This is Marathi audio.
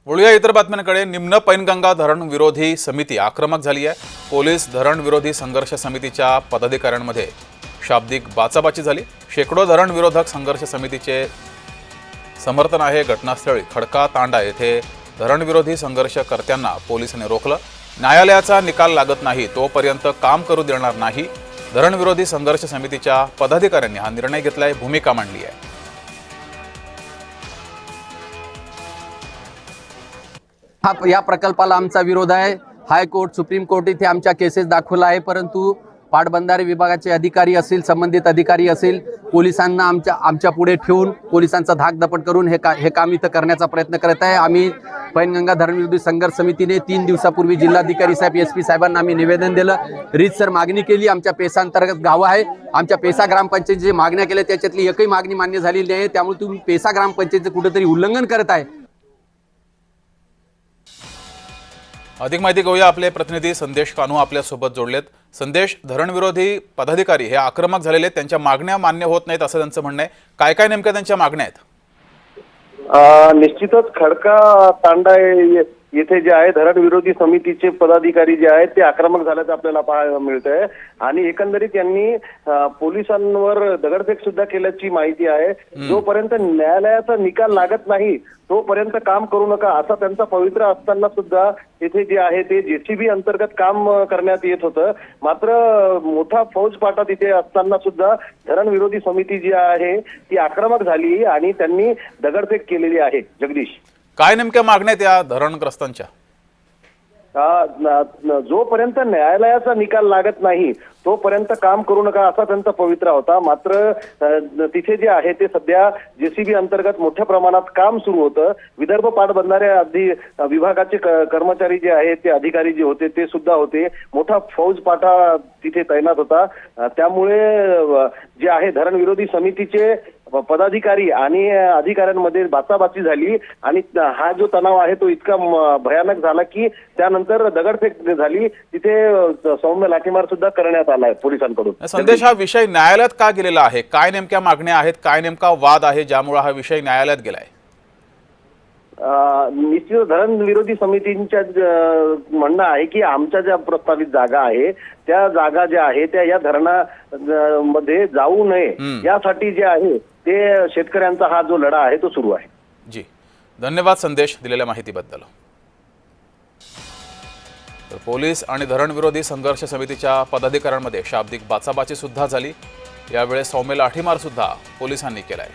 वळूया इतर बातम्यांकडे। निम्न पैनगंगा धरण विरोधी समिती आक्रमक झाली आहे। पोलीस धरण विरोधी संघर्ष समितीच्या पदाधिकाऱ्यांमध्ये शाब्दिक बाचाबाची झाली। शेकडो धरण विरोधक संघर्ष समितीचे समर्थन आहे। घटनास्थळी खडका तांडा येथे धरण विरोधी संघर्षकर्त्यांना पोलिसांनी रोखलं। न्यायालयाचा निकाल लागत नाही तोपर्यंत काम करू देणार नाही। धरण विरोधी संघर्ष समितीच्या पदाधिकाऱ्यांनी हा निर्णय घेतलाय, भूमिका मांडली आहे। या प्रकल्पाला आमचा विरोध आहे। हायकोर्ट, सुप्रीम कोर्ट इथे आमच्या केसेस दाखवला आहे, परंतु पाटबंधारे विभागाचे अधिकारी असतील, संबंधित अधिकारी असतील, पोलिसांना आमच्या पुढे ठेवून पोलिसांचा धाकदपट करून हे काम इथं करण्याचा प्रयत्न करत आहे। आम्ही पैनगंगा धरण विरोधी संघर्ष समितीने 3 दिवसापूर्वी जिल्हाधिकारी साहेब, एसपी साहेबांना आम्ही निवेदन दिलं, रीतसर मागणी केली। आमच्या पेसांतर्गत गावं आहे, आमच्या पेसा ग्रामपंचायत जे मागण्या केल्या त्याच्यातली एकही मागणी मान्य झालेली नाही। त्यामुळे तुम्ही पेसा ग्रामपंचायतचं कुठेतरी उल्लंघन करत आहे। अधिक माहिती घेऊया, आपले प्रतिनिधी संदेश कानू आपल्या सोबत जोडलेत। संदेश, धरण विरोधी पदाधिकारी हे आक्रमक झालेले, त्यांच्या मागण्या मान्य होत नाहीत असं त्यांचं म्हणणं आहे। काय काय नेमक्या त्यांच्या मागण्या आहेत? निश्चितच खडका तांडा येथे जे आहे धरण विरोधी समितीचे पदाधिकारी जे आहेत ते आक्रमक झाल्याचं आपल्याला पाहायला मिळतंय आणि एकंदरीत यांनी पोलिसांवर दगडफेक सुद्धा केल्याची माहिती आहे। जोपर्यंत न्यायालयाचा निकाल लागत नाही तोपर्यंत काम करू नका असा त्यांचा पवित्रा असताना सुद्धा येथे जे आहे ते जेसीबी अंतर्गत काम करण्यात येत होतं। मात्र मोठा फौजफाटा तिथे असताना सुद्धा धरण विरोधी समिती जी आहे ती आक्रमक झाली आणि त्यांनी दगडफेक केलेली आहे। जगदीश, काय नेमक्या मागण्या आहेत या धरणग्रस्तांच्या? जोपर्यंत न्यायालयाचा निकाल लागत नाही तोपर्यंत काम करू नका असा त्यांचा पवित्रा होता। मात्र तिथे जे आहे ते सध्या जेसीबी अंतर्गत मोठ्या प्रमाणात काम सुरू होतं। विदर्भ पाटबंधारे विभागाचे कर्मचारी जे आहेत ते अधिकारी जे होते ते सुद्धा होते। मोठा फौजफाटा तिथे तैनात होता। त्यामुळे जे आहे धरण विरोधी समितीचे पदाधिकारी आणि अधिकाऱ्यांमध्ये बाचाबाची झाली आणि हा जो तणाव आहे तो इतका भयानक झाला की त्यानंतर दगडफेक झाली। तिथे सौम्य लाठीमार सुद्धा करण्यात आलाय पोलिसांकडून। संदेश, हा विषय न्यायालयात का गेलेला आहे? काय नेमक्या मागण्या आहेत? काय नेमका वाद आहे ज्यामुळे हा विषय न्यायालयात गेलाय? निश्चित धरण विरोधी समितींच्या म्हणणं आहे की आमच्या ज्या प्रस्तावित जागा आहे त्या जागा ज्या आहे त्या या धरणामध्ये जाऊ नये यासाठी जे आहे ते शेतकऱ्यांचा हा जो लढा आहे तो सुरू आहे। जी, धन्यवाद संदेश दिलेल्या माहितीबद्दल। तर पोलीस आणि धरण विरोधी संघर्ष समितीच्या पदाधिकाऱ्यांमध्ये शाब्दिक बाचाबाची सुद्धा झाली। यावेळेस सौम्य लाठीमार सुद्धा पोलिसांनी केलाय।